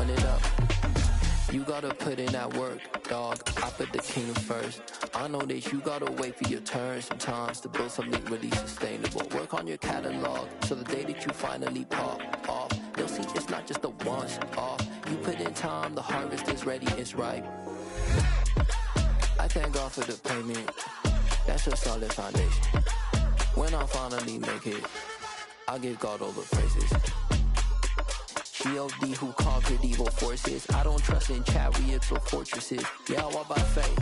run it up. You gotta put in that work, dog. I put the king first. I know that you gotta wait for your turn sometimes to build something really sustainable. Work on your catalog, so the day that you finally pop off, they'll see it's not just a once off. You put in time, the harvest is ready, it's ripe. I thank God for the payment. That's a solid foundation. When I finally make it, I'll give God all the praises. G.O.D. who conquered evil forces. I don't trust in chariots or fortresses. Yeah, I walk by faith.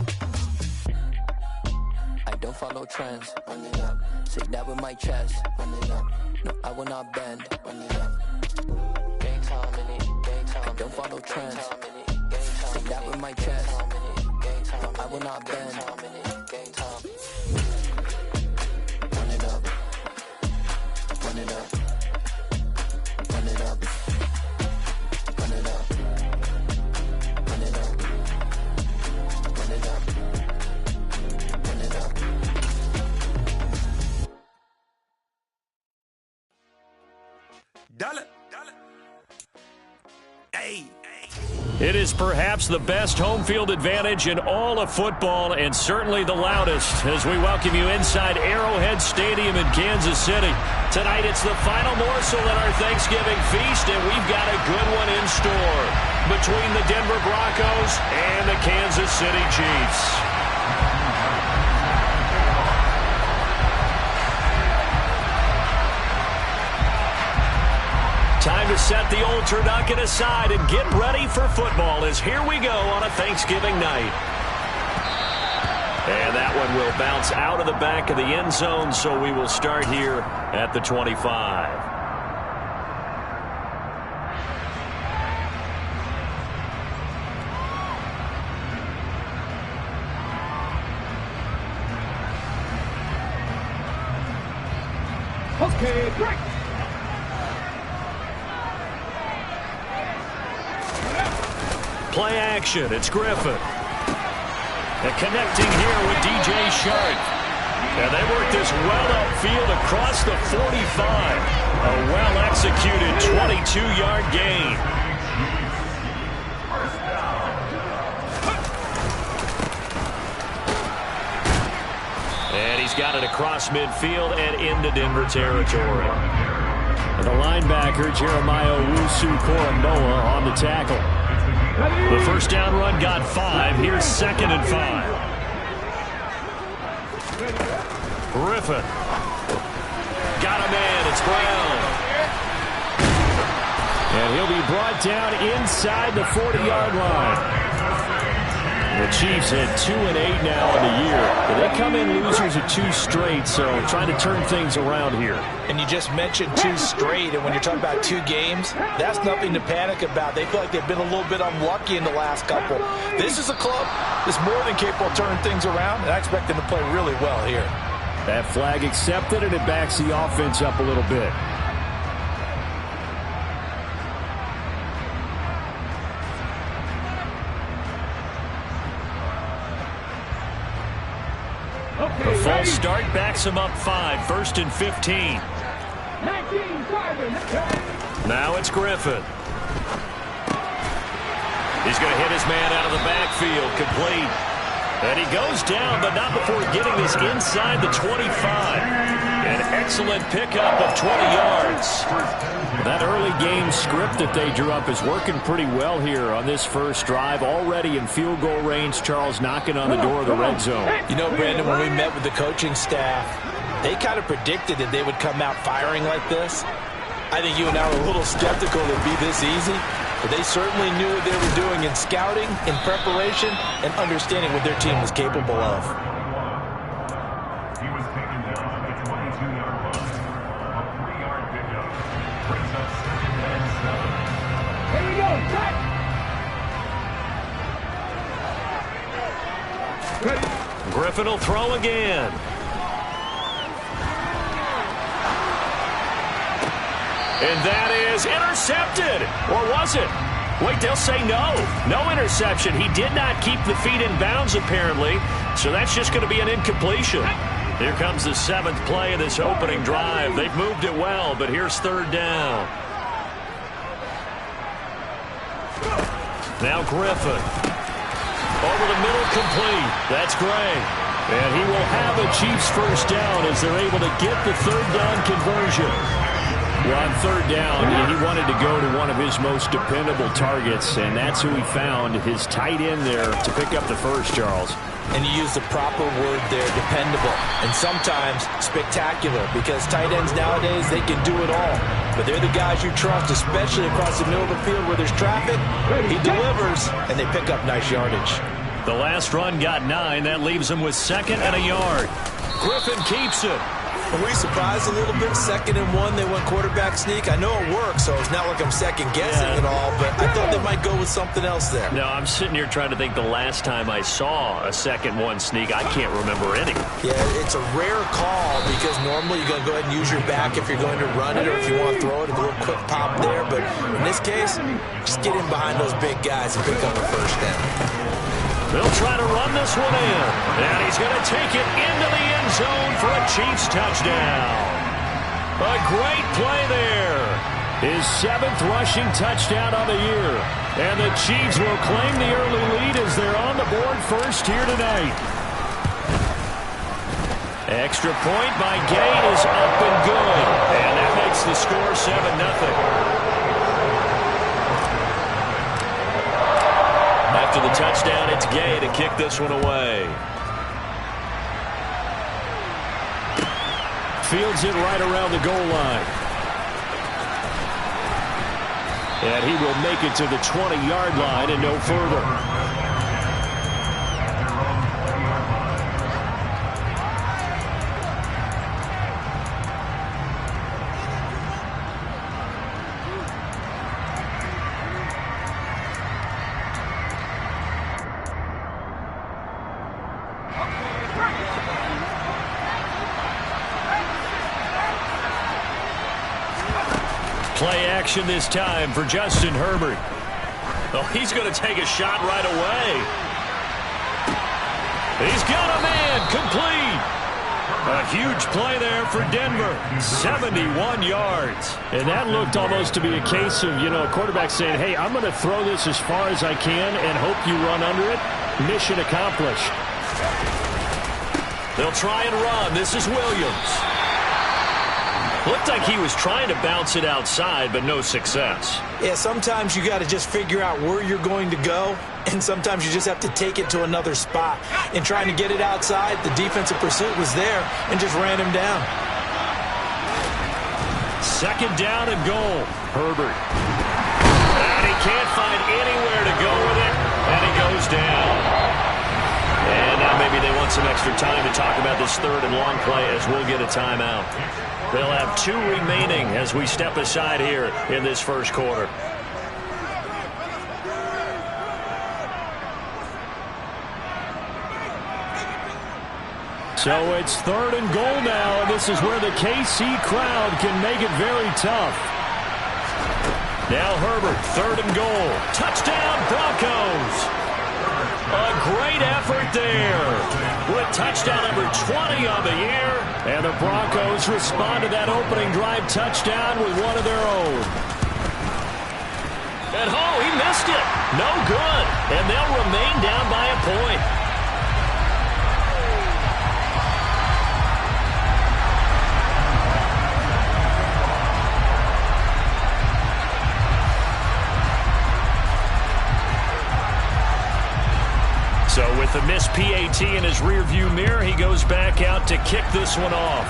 I don't follow trends. Run it up. Say that with my chest. Run it up. No, I will not bend. Run it up. Gang time in it. Gang time. I don't follow trends. Say that with my chest. No, I will not bend. Gang time. Run it up. Run it up. Run it up. Run it up. Run it up. Run it up. Run it up. Dale. Hey. It is perhaps the best home field advantage in all of football, and certainly the loudest, as we welcome you inside Arrowhead Stadium in Kansas City. Tonight it's the final morsel in our Thanksgiving feast, and we've got a good one in store between the Denver Broncos and the Kansas City Chiefs. Time to set the old turducken aside and get ready for football, as here we go on a Thanksgiving night. And that one will bounce out of the back of the end zone, so we will start here at the 25. Okay, break. Play action, it's Griffin. And connecting here with DJ Shark. And they work this well upfield across the 45. A well-executed 22-yard gain. And he's got it across midfield and into Denver territory. And the linebacker, Jeremiah Owusu-Koramoah, on the tackle. The first down run got 5. Here's 2nd and 5. Griffin. Got a man. It's Brown. And he'll be brought down inside the 40-yard line. The Chiefs had 2-8 now in the year. They come in losers of 2 straight, so trying to turn things around here. And you just mentioned 2 straight, and when you're talking about 2 games, that's nothing to panic about. They feel like they've been a little bit unlucky in the last couple. This is a club that's more than capable of turning things around, and I expect them to play really well here. That flag accepted, and it backs the offense up a little bit. The false start backs him up 5. 1st and 15. Now it's Griffin. He's going to hit his man out of the backfield. Complete. And he goes down, but not before getting this inside the 25. An excellent pickup of 20 yards. That early game script that they drew up is working pretty well here on this first drive. Already in field goal range, Charles knocking on the door of the red zone. You know, Brandon, when we met with the coaching staff, they kind of predicted that they would come out firing like this. I think you and I were a little skeptical it would be this easy, but they certainly knew what they were doing in scouting, in preparation, and understanding what their team was capable of. He was taken down at the 22-yard line. A 3-yard pickup brings up 2nd and 7. Here we go, cut! Griffin will throw again. And that is intercepted. Or was it? Wait, they'll say no. No interception. He did not keep the feet in bounds, apparently. So that's just going to be an incompletion. Here comes the 7th play of this opening drive. They've moved it well, but here's 3rd down. Now Griffin. Over the middle, complete. That's Gray. And he will have a Chiefs first down as they're able to get the third down conversion. Well, on third down, he wanted to go to one of his most dependable targets, and that's who he found, his tight end there, to pick up the first, Charles. And you use the proper word there, dependable, and sometimes spectacular, because tight ends nowadays, they can do it all. But they're the guys you trust, especially across the middle of the field where there's traffic. He delivers, and they pick up nice yardage. The last run got 9. That leaves him with 2nd and a yard. Griffin keeps it. Were we surprised a little bit? 2nd and 1, they went quarterback sneak. I know it works, so it's not like I'm second-guessing at all, but I thought they might go with something else there. No, I'm sitting here trying to think the last time I saw a 2nd-1 sneak. I can't remember any. Yeah, it's a rare call because normally you're going to go ahead and use your back if you're going to run it or if you want to throw it, a little quick pop there. But in this case, just get in behind those big guys and pick up a first down. They'll try to run this one in, and he's going to take it into the end zone for a Chiefs touchdown. A great play there. His 7th rushing touchdown on the year. And the Chiefs will claim the early lead as they're on the board first here tonight. Extra point by Gay is up and good. And that makes the score 7-0. After the touchdown, it's Gay to kick this one away. Fields it right around the goal line. And he will make it to the 20-yard line and no further. Play action this time for Justin Herbert. Oh, he's going to take a shot right away. He's got a man, complete. A huge play there for Denver. 71 yards. And that looked almost to be a case of, a quarterback saying, hey, I'm going to throw this as far as I can and hope you run under it. Mission accomplished. They'll try and run. This is Williams. Looked like he was trying to bounce it outside, but no success. Yeah, sometimes you got to just figure out where you're going to go, and sometimes you just have to take it to another spot. In trying to get it outside, the defensive pursuit was there and just ran him down. 2nd down and goal. Herbert. And he can't find anywhere to go with it, and he goes down. And now maybe they want some extra time to talk about this 3rd and long play as we'll get a timeout. They'll have 2 remaining as we step aside here in this first quarter. So it's 3rd and goal now, and this is where the KC crowd can make it very tough. Now Herbert, 3rd and goal. Touchdown, Broncos! A great effort there with touchdown number 20 on the year. And the Broncos respond to that opening drive touchdown with one of their own. And he missed it. No good. And they'll remain down by a point. So with the missed PAT in his rearview mirror, he goes back out to kick this one off.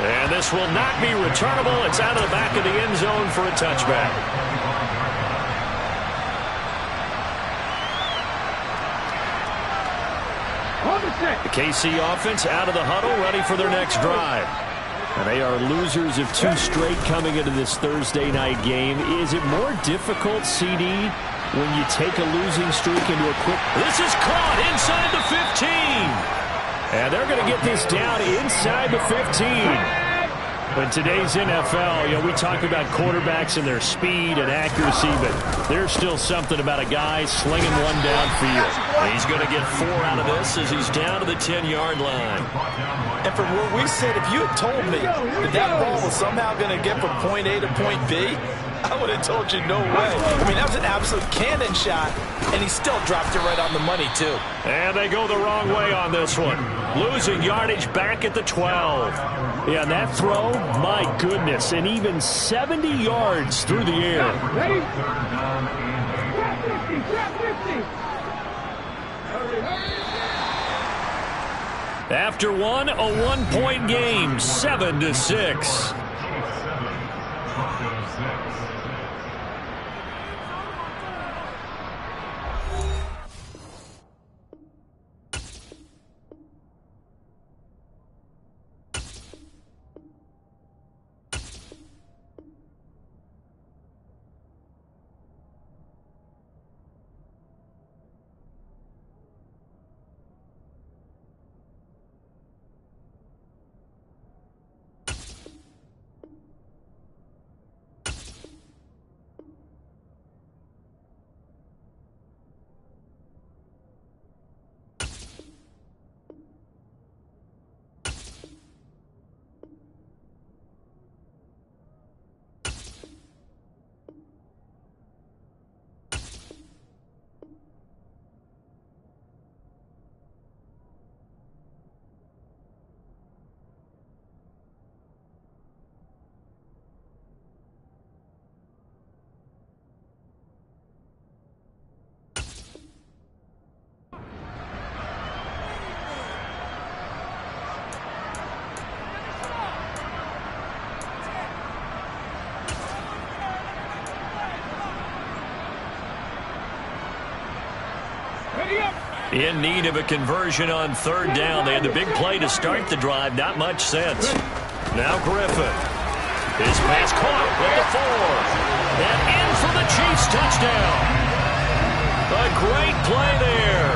And this will not be returnable. It's out of the back of the end zone for a touchback. The KC offense out of the huddle, ready for their next drive. And they are losers of 2 straight coming into this Thursday night game. Is it more difficult, CD, when you take a losing streak into a quick... This is caught inside the 15. And they're going to get this down inside the 15. In today's NFL, we talk about quarterbacks and their speed and accuracy, but there's still something about a guy slinging one downfield. He's going to get 4 out of this as he's down to the 10-yard line. And from where we sit, if you had told me that ball was somehow going to get from point A to point B, I would have told you no way. I mean, that was an absolute cannon shot, and he still dropped it right on the money, too. And they go the wrong way on this one. Losing yardage back at the 12. Yeah, and that throw, my goodness, and even 70 yards through the air. Ready? Third down and 8. After one, a 1-point game, 7-6. In need of a conversion on third down. They had the big play to start the drive. Not much sense. Now Griffin. His pass caught with the 4. And in for the Chiefs touchdown. A great play there.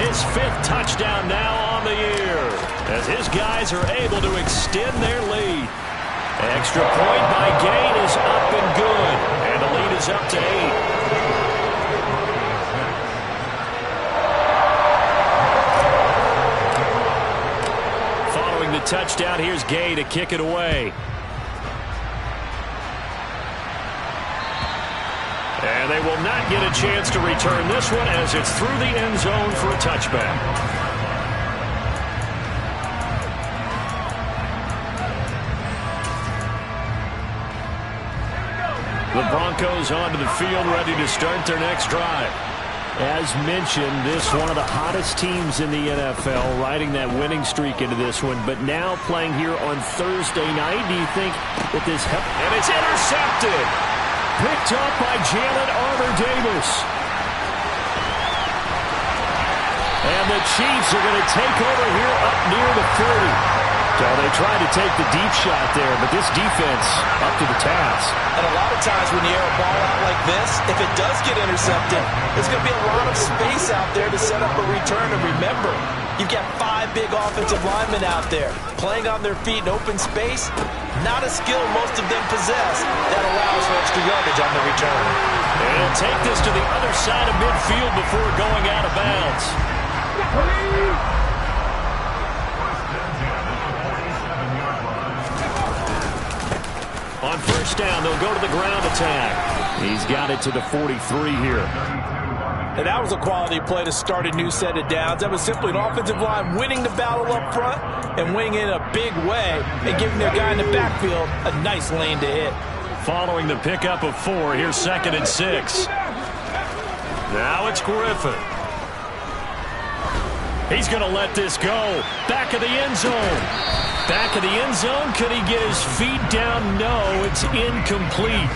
His 5th touchdown now on the year, as his guys are able to extend their lead. Extra point by Gain is up and good. And the lead is up to 8. The touchdown, here's Gay to kick it away. And they will not get a chance to return this one, as it's through the end zone for a touchback. The Broncos onto the field, ready to start their next drive. As mentioned, this one of the hottest teams in the NFL, riding that winning streak into this one, but now playing here on Thursday night. Do you think that this helps? And it's intercepted. Picked up by Jalen Armour-Davis. And the Chiefs are going to take over here up near the 30. So they tried to take the deep shot there, but this defense up to the task. And a lot of times when you air a ball out like this, if it does get intercepted, there's going to be a lot of space out there to set up a return. And remember, you've got 5 big offensive linemen out there playing on their feet in open space. Not a skill most of them possess. That allows for extra yardage on the return. And he'll take this to the other side of midfield before going out of bounds. On first down, they'll go to the ground attack. He's got it to the 43 here. And that was a quality play to start a new set of downs. That was simply an offensive line winning the battle up front and winning in a big way and giving their guy in the backfield a nice lane to hit. Following the pickup of 4, here's 2nd and 6. Now it's Griffin. He's going to let this go. Back of the end zone. Back of the end zone. Could he get his feet down? No, it's incomplete.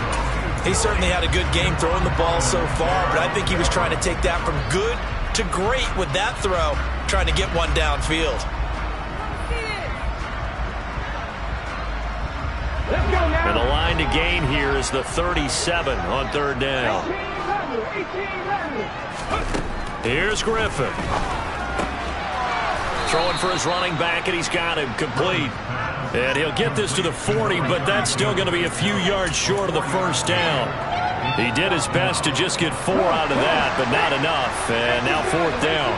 He certainly had a good game throwing the ball so far, but I think he was trying to take that from good to great with that throw, trying to get one downfield. And the line to gain here is the 37 on third down. Here's Griffin. Throwing for his running back, and he's got him complete. And he'll get this to the 40, but that's still going to be a few yards short of the first down. He did his best to just get 4 out of that, but not enough. And now 4th down.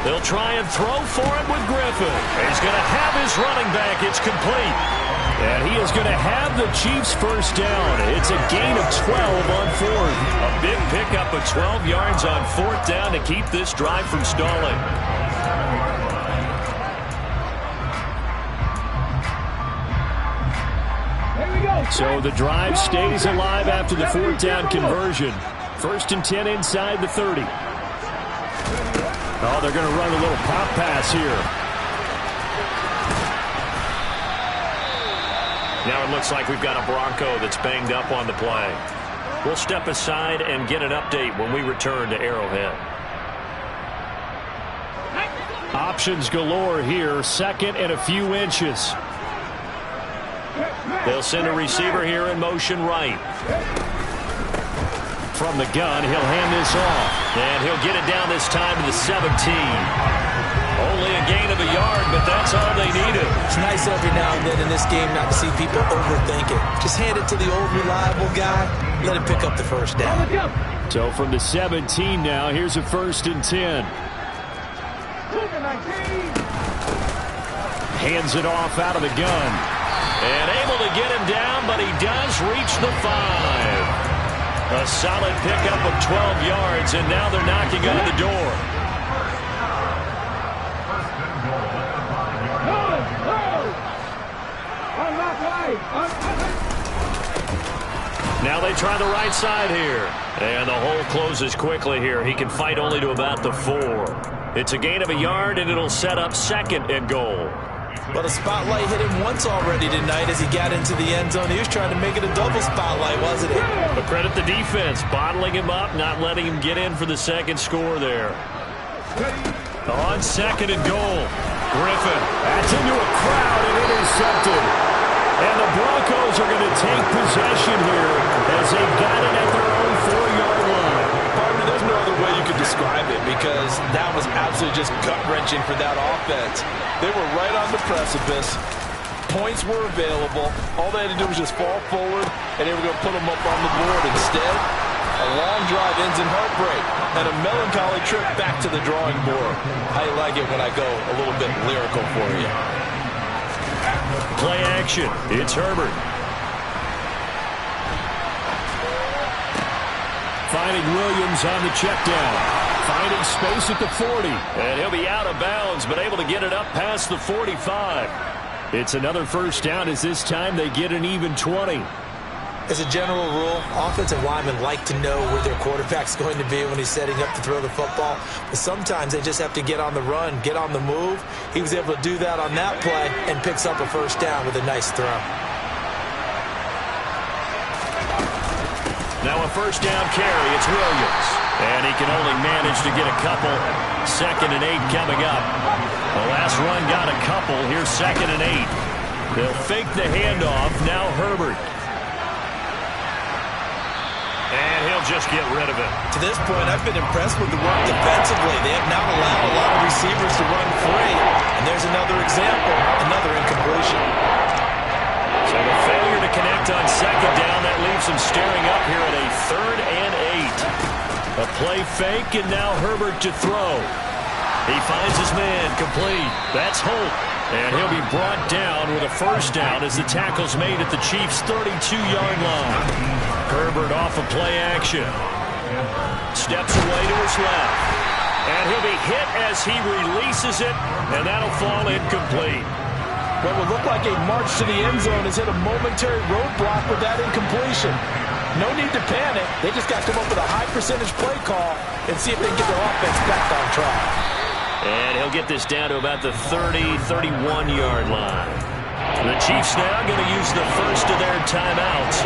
They'll try and throw for it with Griffin. He's going to have his running back. It's complete. And he is going to have the Chiefs first down. It's a gain of 12 on fourth. A big pickup of 12 yards on fourth down to keep this drive from stalling. So the drive stays alive after the fourth down conversion. First and 10 inside the 30. Oh, they're going to run a little pop pass here. Now it looks like we've got a Bronco that's banged up on the play. We'll step aside and get an update when we return to Arrowhead. Options galore here. Second and a few inches. They'll send a receiver here in motion right. From the gun, he'll hand this off. And he'll get it down this time to the 17. Only a gain of a yard, but that's all they needed. It's nice every now and then in this game not to see people overthink it. Just hand it to the old reliable guy. Let him pick up the first down. So from the 17 now, here's a first and 10. Hands it off out of the gun. And able to get him down, but he does reach the 5. A solid pickup of 12 yards, and now they're knocking on the door. Now they try the right side here. And the hole closes quickly here. He can fight only to about the 4. It's a gain of a yard, and it'll set up second and goal. But a spotlight hit him once already tonight as he got into the end zone. He was trying to make it a double spotlight, wasn't he? But credit the defense, bottling him up, not letting him get in for the second score there. On second and goal, Griffin. That's into a crowd and intercepted. And the Broncos are going to take possession here as they've got it at their own 4-yard line. Partner, there's no other way you could describe it because that was absolutely just gut-wrenching for that offense. They were right on the precipice. Points were available. All they had to do was just fall forward, and they were going to put them up on the board. Instead, a long drive ends in heartbreak and a melancholy trip back to the drawing board. I like it when I go a little bit lyrical for you. Play action. It's Herbert. Finding Williams on the check down. Finding space at the 40. And he'll be out of bounds, but able to get it up past the 45. It's another first down as this time they get an even 20. As a general rule, offensive linemen like to know where their quarterback's going to be when he's setting up to throw the football. But sometimes they just have to get on the run, get on the move. He was able to do that on that play and picks up a first down with a nice throw. Now a first down carry. It's Williams. And he can only manage to get a couple. 2nd and 8 coming up. The last run got a couple. Here's 2nd and 8. They'll fake the handoff. Now Herbert. And he'll just get rid of it. To this point, I've been impressed with the work defensively. They have not allowed a lot of receivers to run free. And there's another example, another incompletion. So the failure to connect on 2nd down, that leaves him staring up here at a 3rd and 8. A play fake, and now Herbert to throw. He finds his man, complete. That's Holt. And he'll be brought down with a first down as the tackle's made at the Chiefs' 32-yard line. Herbert off of play action. Steps away to his left. And he'll be hit as he releases it, and that'll fall incomplete. What would look like a march to the end zone has hit a momentary roadblock with that incompletion. No need to panic. They just got to come up with a high-percentage play call and see if they can get their offense back on track. And he'll get this down to about the 30, 31-yard line. The Chiefs now going to use the first of their timeouts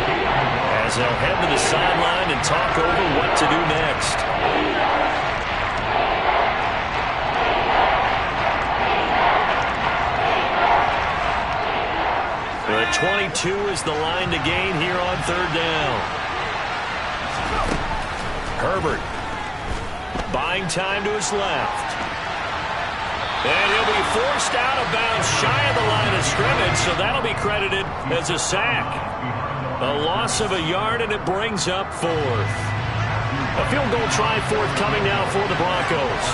as they'll head to the sideline and talk over what to do next. The 22 is the line to gain here on 3rd down. Herbert buying time to his left. And he'll be forced out of bounds shy of the line of scrimmage, so that'll be credited as a sack. A loss of a yard, and it brings up 4th. A field goal try forthcoming now for the Broncos.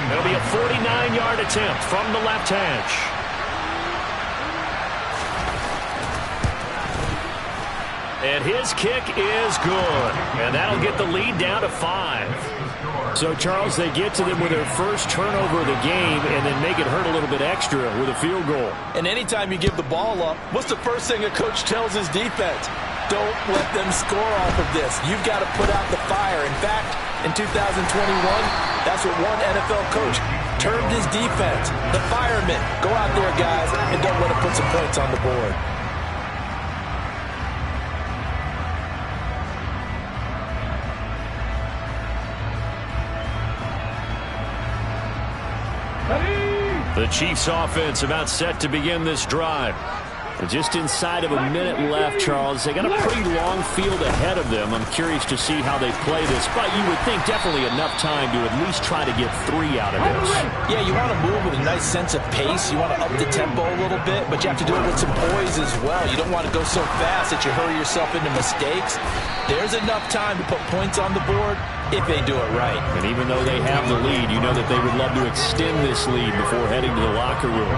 There'll be a 49-yard attempt from the left hash. And his kick is good. And that'll get the lead down to 5. So, Charles, they get to them with their first turnover of the game and then make it hurt a little bit extra with a field goal. And anytime you give the ball up, what's the first thing a coach tells his defense? Don't let them score off of this. You've got to put out the fire. In fact, in 2021, that's what one NFL coach termed his defense. The firemen. Go out there, guys, and don't let them put some points on the board. The Chiefs offense about set to begin this drive. Just inside of a minute left, Charles. They got a pretty long field ahead of them. I'm curious to see how they play this, but you would think definitely enough time to at least try to get 3 out of this. Yeah, you want to move with a nice sense of pace. You want to up the tempo a little bit, but you have to do it with some poise as well. You don't want to go so fast that you hurry yourself into mistakes. There's enough time to put points on the board if they do it right. And even though they have the lead, you know that they would love to extend this lead before heading to the locker room.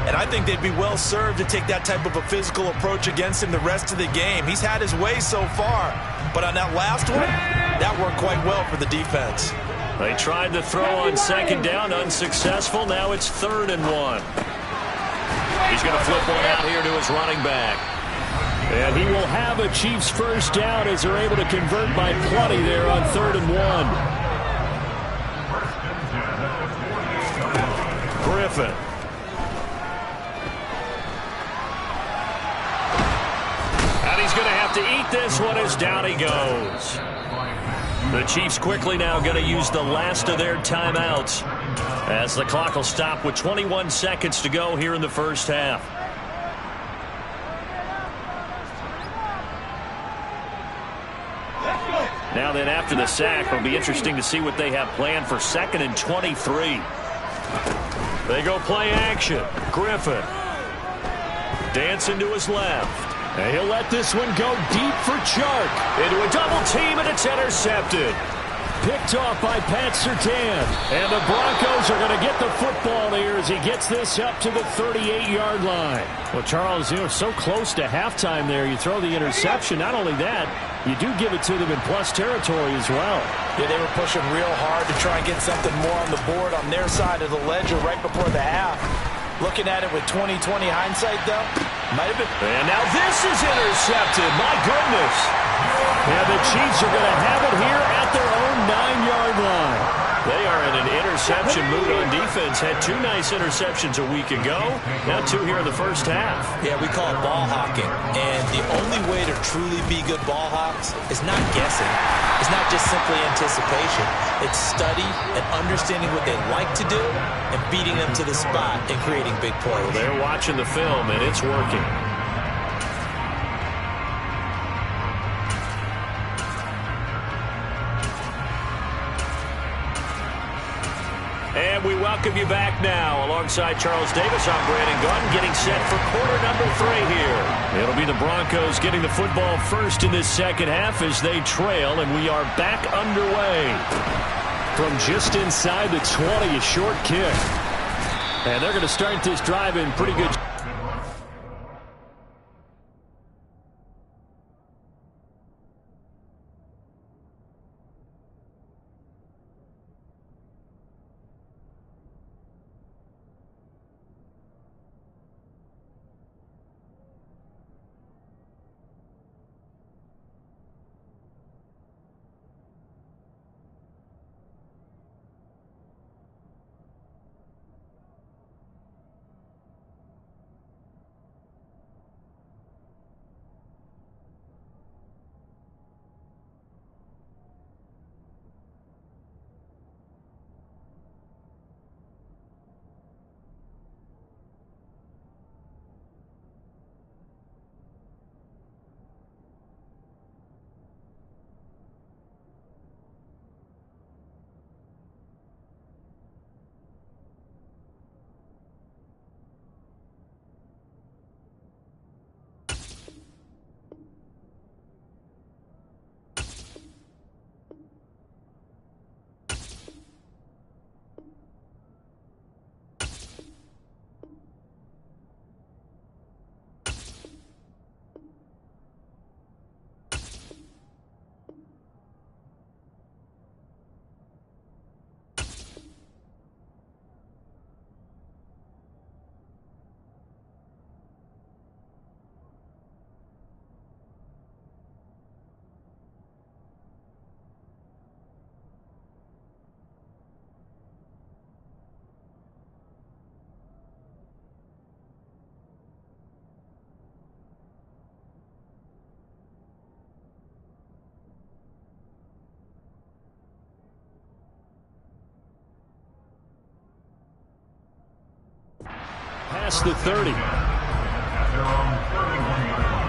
And I think they'd be well served to take that type of a physical approach against him the rest of the game. He's had his way so far, but on that last one, that worked quite well for the defense. They tried to throw on second down, unsuccessful. Now it's 3rd and 1. He's going to flip one out here to his running back. And he will have a Chiefs first down as they're able to convert by plenty there on 3rd and 1. Griffin. He's going to have to eat this one as down he goes. The Chiefs quickly now going to use the last of their timeouts as the clock will stop with 21 seconds to go here in the first half. Now then, after the sack, it'll be interesting to see what they have planned for 2nd and 23. They go play action. Griffin. Dancing to his left. And he'll let this one go deep for Chark. Into a double team, and it's intercepted. Picked off by Pat Surtain. And the Broncos are going to get the football here as he gets this up to the 38-yard line. Well, Charles, you know, so close to halftime there. You throw the interception. Not only that, you do give it to them in plus territory as well. Yeah, they were pushing real hard to try and get something more on the board on their side of the ledger right before the half. Looking at it with 20/20 hindsight, though, might have been. And now this is intercepted. My goodness. Yeah, the Chiefs are going to have it here at their own 9-yard line. They are in an interception mood on defense. Had 2 nice interceptions a week ago. Now 2 here in the first half. Yeah, we call it ball hawking. And the only way to truly be good ball hawks is not guessing. It's not just simply anticipation. It's study and understanding what they like to do and beating them to the spot and creating big plays. Well, they're watching the film, and it's working. And we welcome you back now. Alongside Charles Davis, I'm Brandon Gunn, getting set for quarter number 3 here. It'll be the Broncos getting the football first in this second half as they trail, and we are back underway. From just inside the 20, a short kick. And they're going to start this drive in pretty good. past the 30. At their own 31-yard line.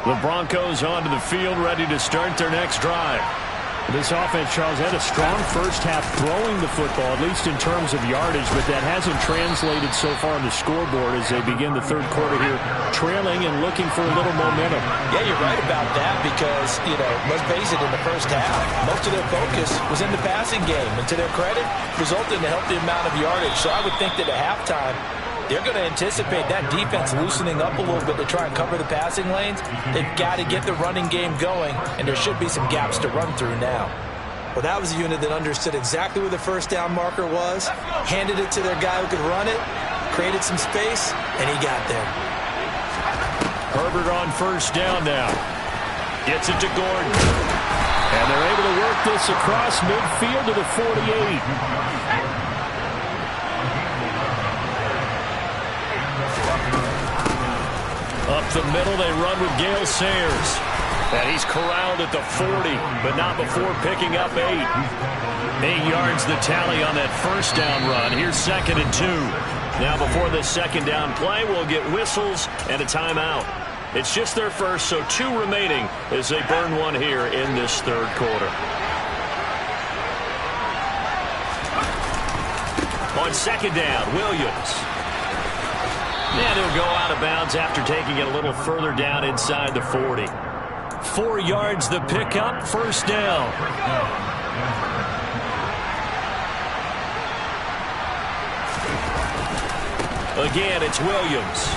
The Broncos onto the field, ready to start their next drive. This offense, Charles, had a strong first half throwing the football, at least in terms of yardage, but that hasn't translated so far on the scoreboard as they begin the third quarter here, trailing and looking for a little momentum. Yeah, you're right about that because, let's face it, in the first half, most of their focus was in the passing game. And to their credit, resulted in a healthy amount of yardage. So I would think that at halftime, they're going to anticipate that defense loosening up a little bit to try and cover the passing lanes. They've got to get the running game going, and there should be some gaps to run through now. Well, that was a unit that understood exactly where the first down marker was, handed it to their guy who could run it, created some space, and he got there. Herbert on first down now. Gets it to Gordon. And they're able to work this across midfield to the 48. Up the middle, they run with Gale Sayers. And he's corralled at the 40, but not before picking up 8. 8 yards the tally on that first down run. Here's 2nd and 2. Now before the second down play, we'll get whistles and a timeout. It's just their first, so 2 remaining as they burn one here in this third quarter. On second down, Williams. And he'll go out of bounds after taking it a little further down inside the 40. 4 yards the pickup, first down. Again, it's Williams.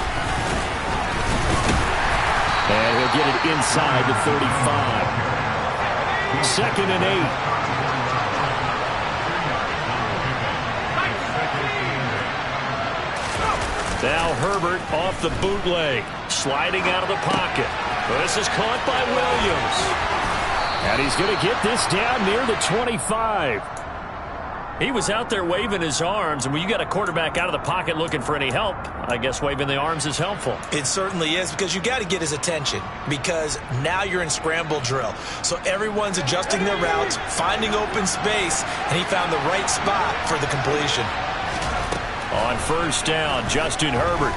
And he'll get it inside the 35. 2nd and 8. Now Herbert off the bootleg, sliding out of the pocket. This is caught by Williams. And he's going to get this down near the 25. He was out there waving his arms, and when you got a quarterback out of the pocket looking for any help, I guess waving the arms is helpful. It certainly is, because you got to get his attention, because now you're in scramble drill. So everyone's adjusting their routes, finding open space, and he found the right spot for the completion. On first down, Justin Herbert.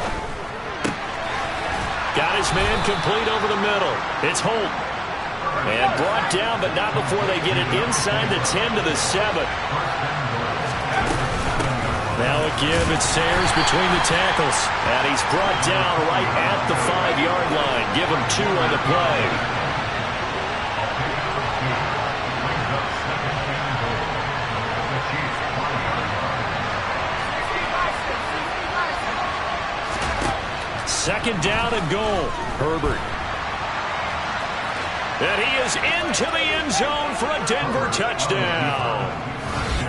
Got his man complete over the middle. It's Holt. And brought down, but not before they get it inside the 10 to the 7. Now again, it's Sayers between the tackles. And he's brought down right at the 5-yard line. Give him 2 on the play. Second down and goal. Herbert. And he is into the end zone for a Denver touchdown.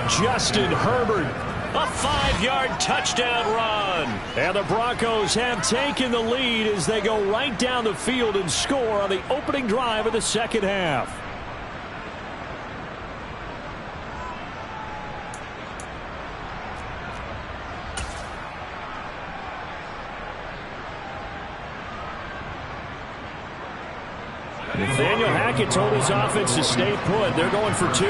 Justin Herbert, a 5-yard touchdown run. And the Broncos have taken the lead as they go right down the field and score on the opening drive of the second half. Nathaniel Hackett told his offense to stay put. They're going for 2.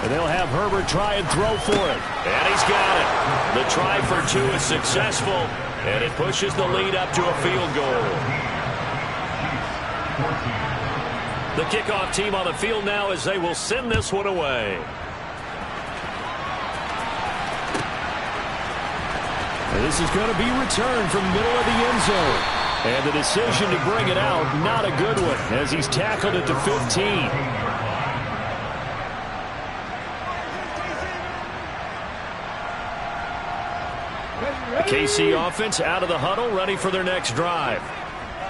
And they'll have Herbert try and throw for it. And he's got it. The try for 2 is successful. And it pushes the lead up to a field goal. The kickoff team on the field now as they will send this one away. And this is going to be returned from the middle of the end zone. And the decision to bring it out, not a good one, as he's tackled at the 15. The KC offense out of the huddle, ready for their next drive.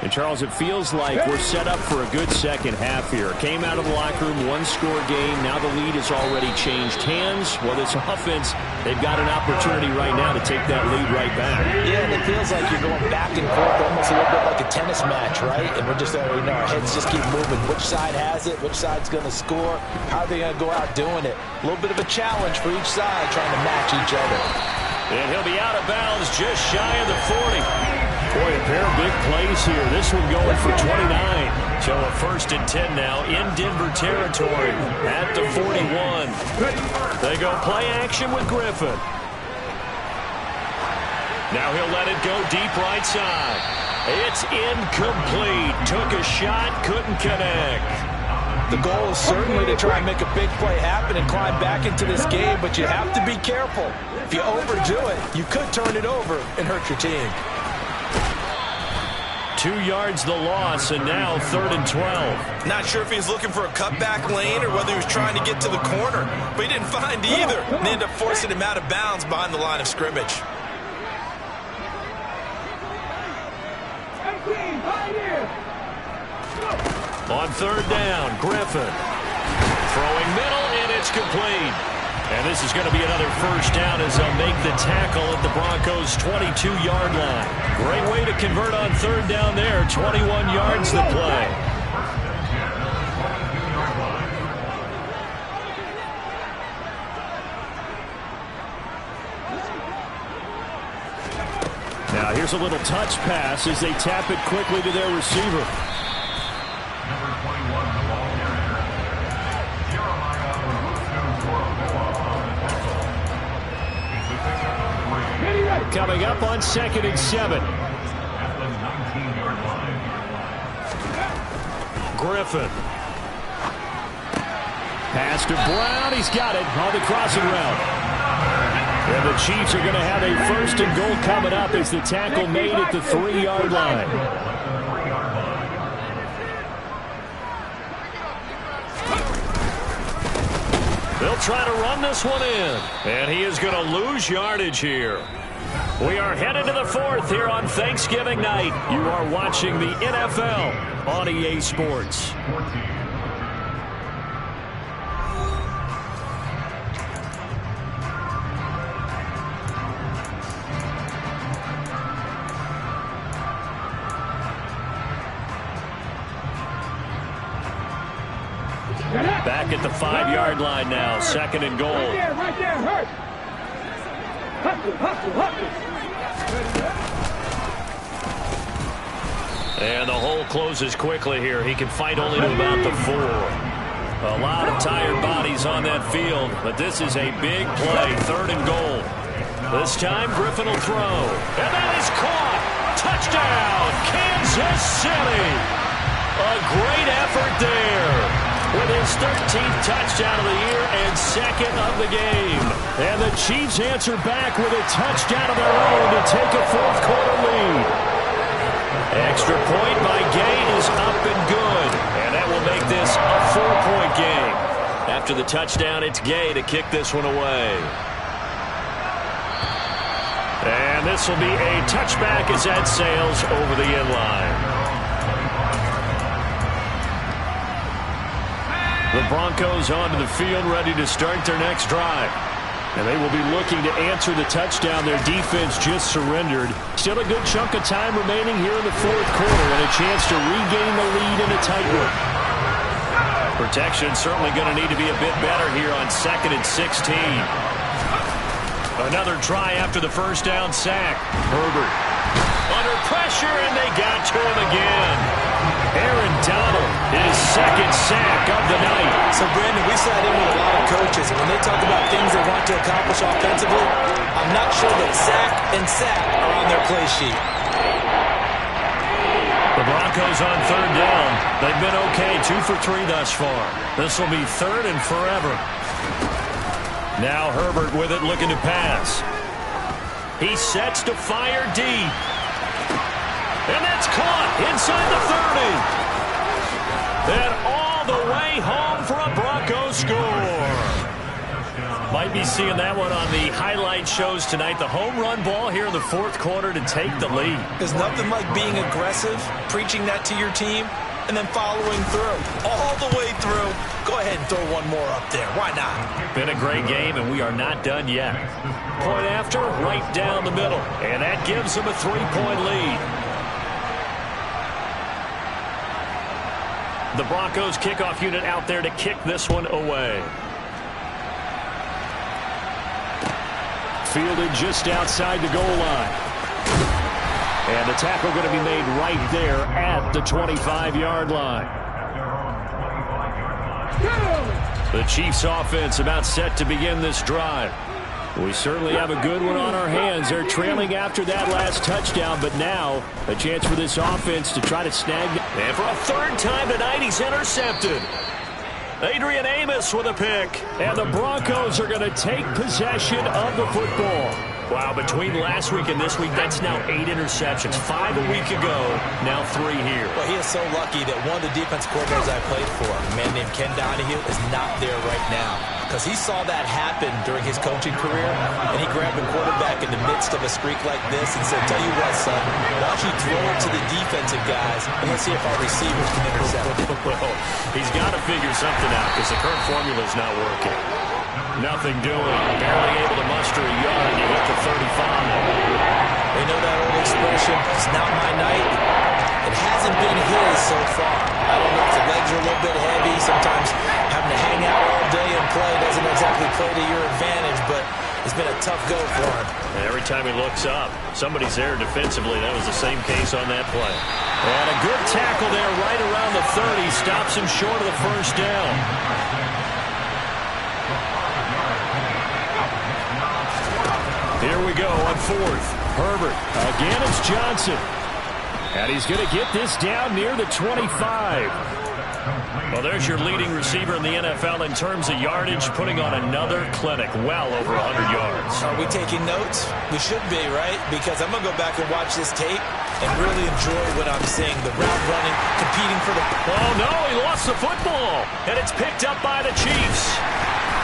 And, Charles, it feels like we're set up for a good second half here. Came out of the locker room, one-score game. Now the lead has already changed hands. Well, this offense, they've got an opportunity right now to take that lead right back. Yeah, and it feels like you're going back and forth, almost a little bit like a tennis match, right? And we're just, our heads just keep moving. Which side has it? Which side's going to score? How are they going to go out doing it? A little bit of a challenge for each side, trying to match each other. And he'll be out of bounds just shy of the 40. Boy, a pair of big plays here. This one going for 29. So a 1st and 10 now in Denver territory at the 41. They go play action with Griffin. Now he'll let it go deep right side. It's incomplete. Took a shot, couldn't connect. The goal is certainly to try and make a big play happen and climb back into this game, but you have to be careful. If you overdo it, you could turn it over and hurt your team. 2 yards the loss, and now 3rd and 12. Not sure if he's looking for a cutback lane or whether he was trying to get to the corner, but he didn't find either. And they ended up forcing him out of bounds behind the line of scrimmage. On 3rd down, Griffin. Throwing middle, and it's complete. And this is going to be another 1st down as they'll make the tackle at the Broncos' 22-yard line. Great way to convert on 3rd down there. 21 yards to play. Now here's a little touch pass as they tap it quickly to their receiver. Coming up on 2nd and 7. Griffin. Pass to Brown. He's got it on the crossing route. And the Chiefs are going to have a 1st and goal coming up as the tackle made at the 3-yard line. They'll try to run this one in. And he is going to lose yardage here. We are headed to the 4th here on Thanksgiving night. You are watching the NFL on EA Sports. Back back at the 5-yard line now. 2nd and goal. Right there, hurt. Hustle. And the hole closes quickly here. He can fight only to about the 4. A lot of tired bodies on that field, but this is a big play. 3rd and goal. This time, Griffin will throw. And that is caught. Touchdown, Kansas City. A great effort there with his 13th touchdown of the year and 2nd of the game. And the Chiefs answer back with a touchdown of their own to take a 4th quarter lead. Extra point by Gay is up and good. And that will make this a 4-point game. After the touchdown, it's Gay to kick this one away. And this will be a touchback as that sails over the end line. The Broncos onto the field, ready to start their next drive. And they will be looking to answer the touchdown their defense just surrendered. Still a good chunk of time remaining here in the 4th quarter and a chance to regain the lead in a tight one. Protection certainly going to need to be a bit better here on 2nd and 16. Another try after the first down sack. Herbert under pressure, and they got to him again. Aaron Donald, his 2nd sack of the night. So, Brandon, we sat in with a lot of coaches, and when they talk about things they want to accomplish offensively, I'm not sure that sack and sack are on their play sheet. The Broncos on 3rd down. They've been okay, 2 for 3 thus far. This will be 3rd and forever. Now Herbert with it, looking to pass. He sets to fire deep. And that's caught inside the 30. And all the way home for a Broncos score. Might be seeing that one on the highlight shows tonight. The home run ball here in the 4th quarter to take the lead. There's nothing like being aggressive, preaching that to your team, and then following through. All the way through. Go ahead and throw one more up there. Why not? Been a great game, and we are not done yet. Point after, right down the middle. And that gives them a 3-point lead. The Broncos kickoff unit out there to kick this one away. Fielded just outside the goal line. And the tackle going to be made right there at the 25-yard line. The Chiefs offense about set to begin this drive. We certainly have a good one on our hands. They're trailing after that last touchdown, but now a chance for this offense to try to snag. And for a 3rd time tonight, he's intercepted. Adrian Amos with a pick. And the Broncos are going to take possession of the football. Wow, between last week and this week, that's now 8 interceptions. 5 a week ago, now 3 here. Well, he is so lucky that one of the defense coordinators I played for, a man named Ken Donahue, is not there right now. Because he saw that happen during his coaching career, and he grabbed a quarterback in the midst of a streak like this and said, tell you what, son, why don't you throw it to the defensive guys, and let's see if our receivers can intercept it. Well, he's got to figure something out because the current formula is not working. Nothing doing. Barely able to muster a yard. You hit the 35. They know that old expression, it's not my night. It hasn't been his so far. I don't know if the legs are a little bit heavy. Sometimes having to hang out all day and play doesn't exactly play to your advantage, but it's been a tough go for him. And every time he looks up, somebody's there defensively. That was the same case on that play. And a good tackle there right around the 30. Stops him short of the first down. Here we go on 4th. Herbert. Again, it's Johnson. And he's going to get this down near the 25. Well, there's your leading receiver in the NFL in terms of yardage, putting on another clinic, well over 100 yards. Are we taking notes? We should be, right? Because I'm going to go back and watch this tape and really enjoy what I'm seeing. The route running, competing for the... Oh, no, he lost the football. And it's picked up by the Chiefs.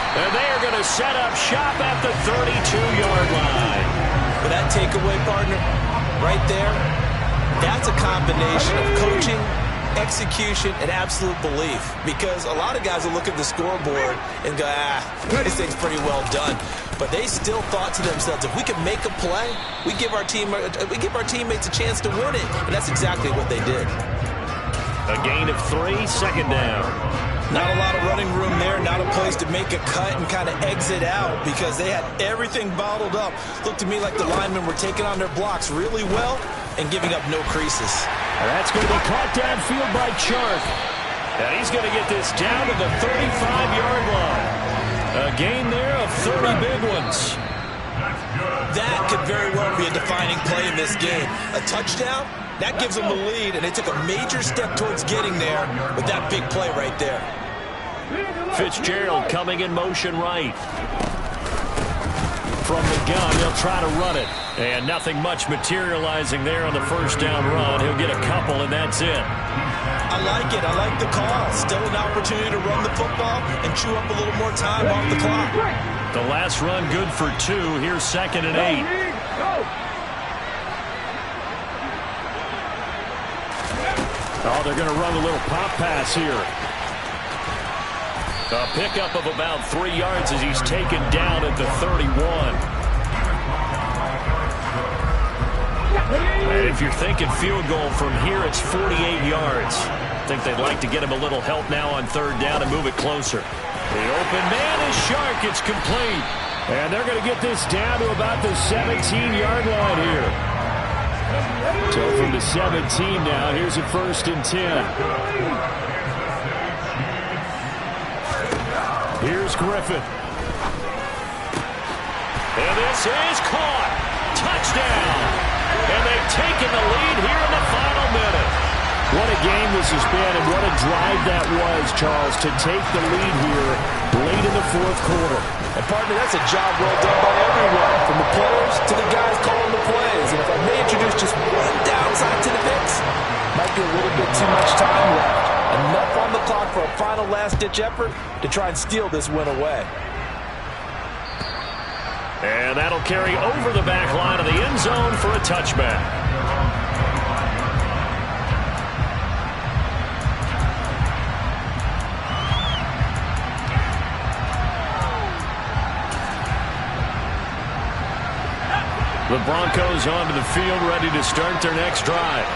And they are going to set up shop at the 32-yard line. For that takeaway, partner, right there, that's a combination of coaching, execution, and absolute belief. Because a lot of guys will look at the scoreboard and go, this thing's pretty well done. But they still thought to themselves, if we can make a play, we give our teammates a chance to win it. And that's exactly what they did. A gain of 3, 2nd down. Not a lot of running room there, not a place to make a cut and kind of exit out because they had everything bottled up. Looked to me like the linemen were taking on their blocks really well and giving up no creases. That's going to be caught downfield by Chark. And he's going to get this down to the 35-yard line. A gain there of 30 big ones. That could very well be a defining play in this game. A touchdown, that gives them the lead, and they took a major step towards getting there with that big play right there. Fitzgerald coming in motion right. From the gun, he'll try to run it. And nothing much materializing there on the first down run. He'll get a couple, and that's it. I like it. I like the call. Still an opportunity to run the football and chew up a little more time off the clock. The last run good for 2. Here's 2nd and 8. Oh, they're going to run a little pop pass here. A pickup of about 3 yards as he's taken down at the 31. And if you're thinking field goal from here, it's 48 yards. I think they'd like to get him a little help now on 3rd down and move it closer. The open man is Chark. It's complete. And they're going to get this down to about the 17-yard line here. So from the 17 now, here's a 1st and 10. Here's Griffin. And this is caught. Touchdown. And they've taken the lead here in the final minute. What a game this has been, and what a drive that was, Charles, to take the lead here late in the 4th quarter. And, partner, that's a job well done by everyone, from the players to the guys calling the plays. And if I may introduce just one downside to the mix, might be a little bit too much time left. Enough on the clock for a final last-ditch effort to try and steal this win away. And that'll carry over the back line of the end zone for a touchback. The Broncos onto the field, ready to start their next drive.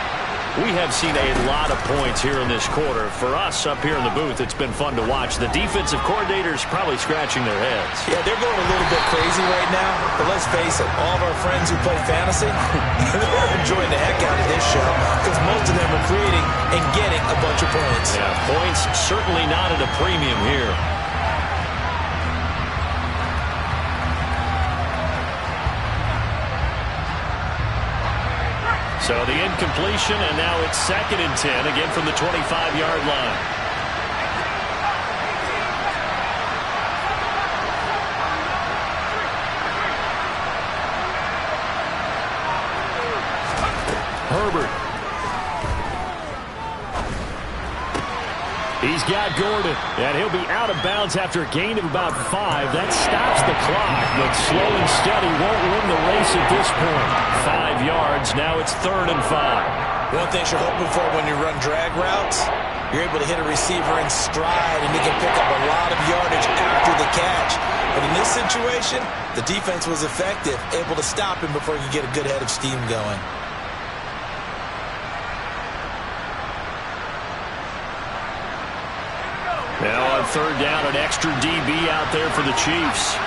We have seen a lot of points here in this quarter. For us up here in the booth, it's been fun to watch. The defensive coordinators probably scratching their heads. Yeah, they're going a little bit crazy right now. But let's face it, all of our friends who play fantasy, they're enjoying the heck out of this show because most of them are creating and getting a bunch of points. Yeah, points certainly not at a premium here. So the incompletion, and now it's 2nd and 10, again from the 25-yard line. Herbert. He's got Gordon, and he'll be out of bounds after a gain of about 5. That stops the clock, but slow and steady won't win the race at this point. 5 yards, now it's 3rd and 5. One thing you're hoping for when you run drag routes, you're able to hit a receiver in stride, and he can pick up a lot of yardage after the catch. But in this situation, the defense was effective, able to stop him before he could get a good head of steam going. Now on 3rd down, an extra DB out there for the Chiefs.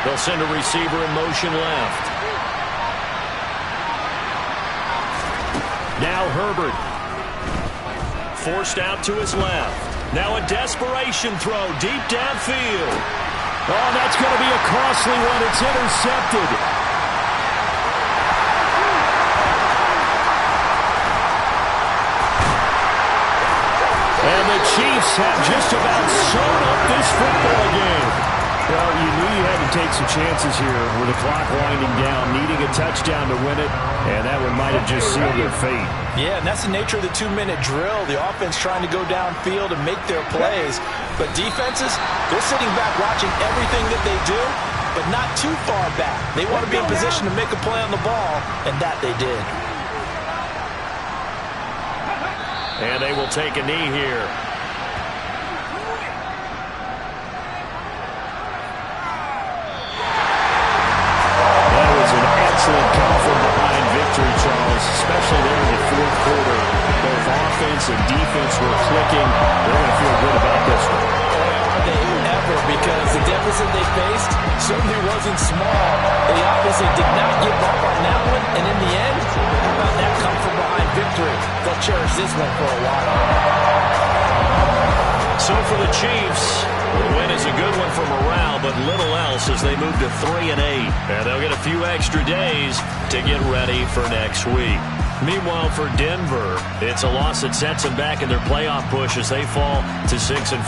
They'll send a receiver in motion left. Now Herbert. Forced out to his left. Now a desperation throw deep downfield. Oh, that's going to be a costly one. It's intercepted. And the Chiefs have just about sewn up this football game. Well, you knew you had to take some chances here with the clock winding down, needing a touchdown to win it, and that one might have just sealed their fate. Yeah, and that's the nature of the 2-minute drill. The offense trying to go downfield and make their plays. But defenses, they're sitting back watching everything that they do, but not too far back. They want to be in position to make a play on the ball, and that they did. And they will take a knee here. That was an excellent come from behind victory, Charles, especially there in the 4th quarter. Both offense offense and defense were clicking. They're going to feel good about this one. Are they ever? Because the deficit they faced certainly wasn't small. They obviously did not give up on that one, and in the end, how about that come from behind victory? They'll cherish this one for a while. So for the Chiefs, the win is a good one for morale, but little else as they move to 3-8. And they'll get a few extra days to get ready for next week. Meanwhile, for Denver, it's a loss that sets them back in their playoff push as they fall to 6-5.